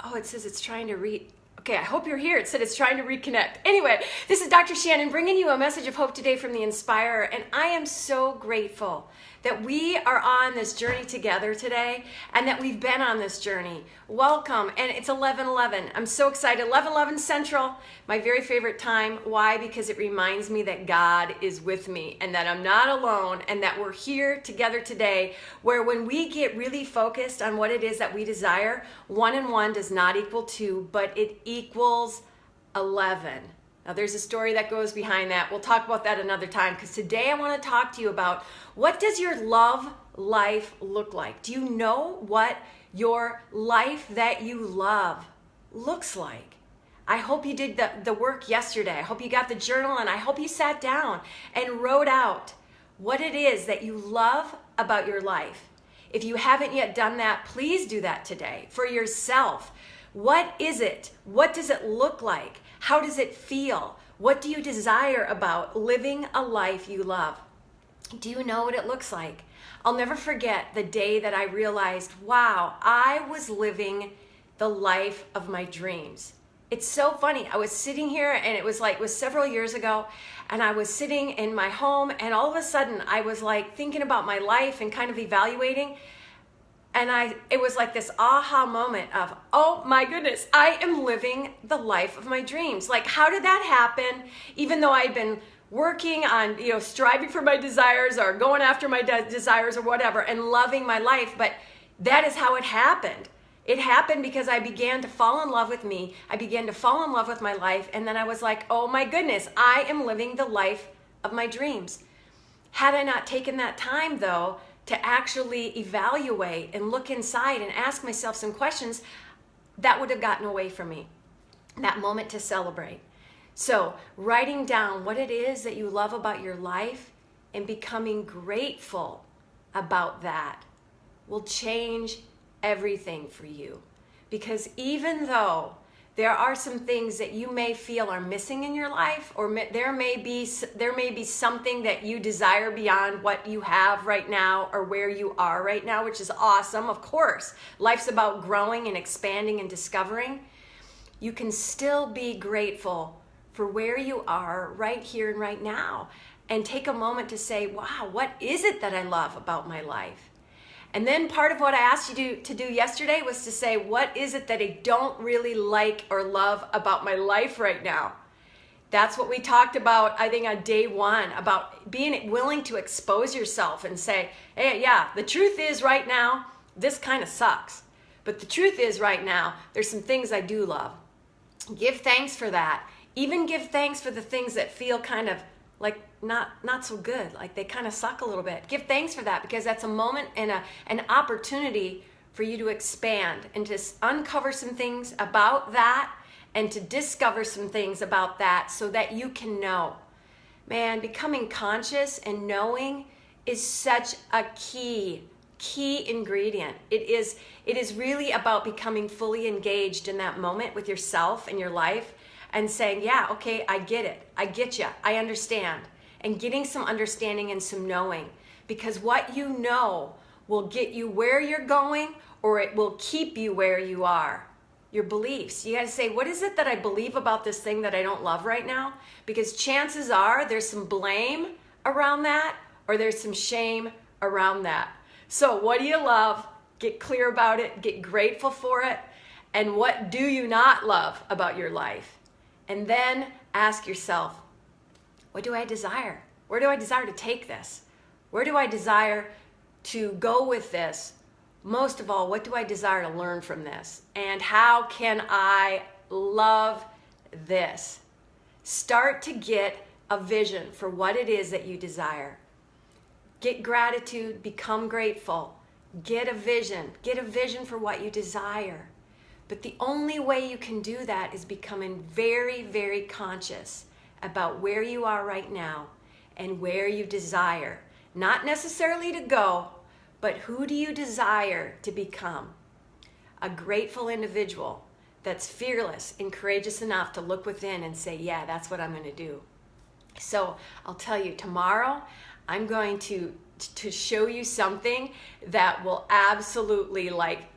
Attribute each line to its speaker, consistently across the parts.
Speaker 1: Oh, it says it's trying to Okay, I hope you're here. It said it's trying to reconnect. Anyway, this is Dr. Shannon bringing you a message of hope today from the Inspirer, and I am so grateful that we are on this journey together today and that we've been on this journey. Welcome, and it's 11:11. I'm so excited. 11:11 Central, my very favorite time. Why? Because it reminds me that God is with me and that I'm not alone and that we're here together today, where when we get really focused on what it is that we desire, 1 and 1 does not equal 2, but it equals 11. Now there's a story that goes behind that. We'll talk about that another time, because today I want to talk to you about, what does your love life look like? Do you know what your life that you love looks like? I hope you did the work yesterday. I hope you got the journal, and I hope you sat down and wrote out what it is that you love about your life. If you haven't yet done that, please do that today for yourself. What is it? What does it look like? How does it feel? What do you desire about living a life you love? Do you know what it looks like? I'll never forget the day that I realized, wow, I was living the life of my dreams. It's so funny. I was sitting here, and it was several years ago, and I was sitting in my home, and all of a sudden I was like thinking about my life and kind of evaluating. And it was like this aha moment of, oh my goodness, I am living the life of my dreams. Like, how did that happen? Even though I'd been working on, striving for my desires or going after my desires or whatever and loving my life. But that is how it happened. It happened because I began to fall in love with me. I began to fall in love with my life. And then I was like, oh my goodness, I am living the life of my dreams. Had I not taken that time, though, to actually evaluate and look inside and ask myself some questions, that would have gotten away from me. That moment to celebrate. So writing down what it is that you love about your life and becoming grateful about that will change everything for you. Because even though there are some things that you may feel are missing in your life, or there may be something that you desire beyond what you have right now or where you are right now, which is awesome. Of course, life's about growing and expanding and discovering. You can still be grateful for where you are right here and right now, and take a moment to say, wow, what is it that I love about my life? And then part of what I asked you to do yesterday was to say, what is it that I don't really like or love about my life right now? That's what we talked about, I think, on day 1, about being willing to expose yourself and say, hey, yeah, the truth is right now, this kind of sucks. But the truth is right now, there's some things I do love. Give thanks for that. Even give thanks for the things that feel kind of like not so good, like they kind of suck a little bit. Give thanks for that, because that's a moment and an opportunity for you to expand and to uncover some things about that and to discover some things about that so that you can know. Man, becoming conscious and knowing is such a key ingredient. It is really about becoming fully engaged in that moment with yourself and your life, and saying, yeah, okay, I get it. I get you. I understand. And getting some understanding and some knowing. Because what you know will get you where you're going, or it will keep you where you are. Your beliefs. You got to say, what is it that I believe about this thing that I don't love right now? Because chances are there's some blame around that, or there's some shame around that. So what do you love? Get clear about it. Get grateful for it. And what do you not love about your life? And then ask yourself, what do I desire? Where do I desire to take this? Where do I desire to go with this? Most of all, what do I desire to learn from this? And how can I love this? Start to get a vision for what it is that you desire. Get gratitude, become grateful. Get a vision for what you desire. But the only way you can do that is becoming very, very conscious about where you are right now and where you desire. Not necessarily to go, but who do you desire to become? A grateful individual that's fearless and courageous enough to look within and say, yeah, that's what I'm going to do. So I'll tell you, tomorrow I'm going to show you something that will absolutely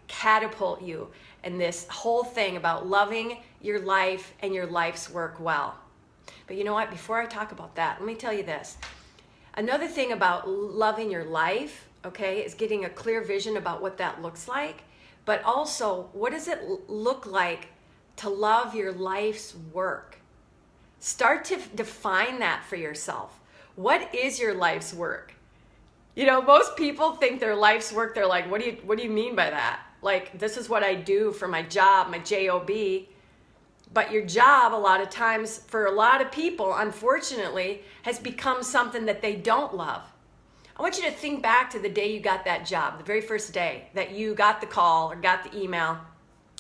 Speaker 1: catapult you and this whole thing about loving your life and your life's work well. But you know what? Before I talk about that, let me tell you this. Another thing about loving your life, okay, is getting a clear vision about what that looks like. But also, what does it look like to love your life's work? Start to define that for yourself. What is your life's work? You know, most people think their life's work, they're like, what do you mean by that? Like, this is what I do for my job, my job. But your job, a lot of times, for a lot of people, unfortunately, has become something that they don't love. I want you to think back to the day you got that job, the very first day that you got the call or got the email.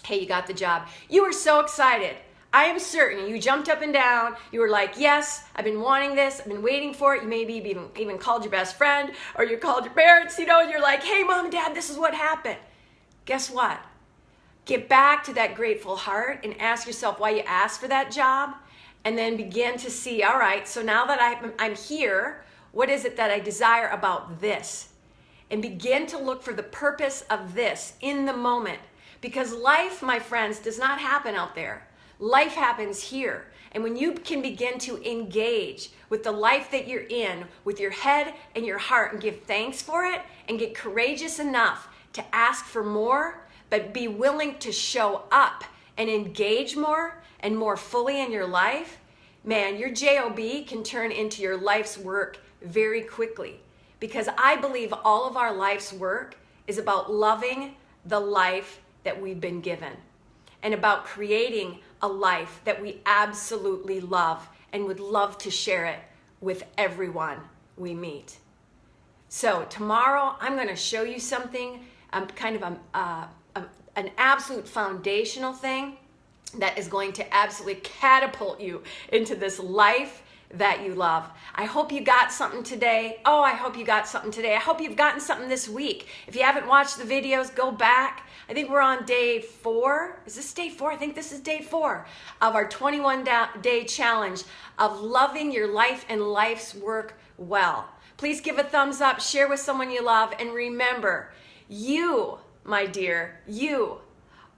Speaker 1: Hey, you got the job. You were so excited. I am certain you jumped up and down. You were like, yes, I've been wanting this. I've been waiting for it. You maybe even called your best friend or you called your parents, and you're like, hey, Mom and Dad, this is what happened. Guess what? Get back to that grateful heart and ask yourself why you asked for that job, and then begin to see, all right, so now that I'm here, what is it that I desire about this? And begin to look for the purpose of this in the moment. Because life, my friends, does not happen out there. Life happens here. And when you can begin to engage with the life that you're in, with your head and your heart, and give thanks for it, and get courageous enough to ask for more, but be willing to show up and engage more and more fully in your life, man, your job can turn into your life's work very quickly. Because I believe all of our life's work is about loving the life that we've been given, and about creating a life that we absolutely love and would love to share it with everyone we meet. So tomorrow I'm going to show you something, an absolute foundational thing that is going to absolutely catapult you into this life that you love. I hope you got something today. Oh, I hope you got something today. I hope you've gotten something this week. If you haven't watched the videos, go back. I think we're on day 4. Is this day 4? I think this is day 4 of our 21-day challenge of loving your life and life's work well. Please give a thumbs up, share with someone you love, and remember, you, my dear, you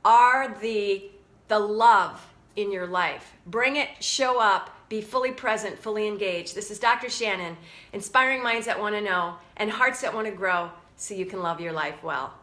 Speaker 1: are the love in your life. Bring it, show up, be fully present, fully engaged. This is Dr. Shannon, inspiring minds that want to know and hearts that want to grow so you can love your life well.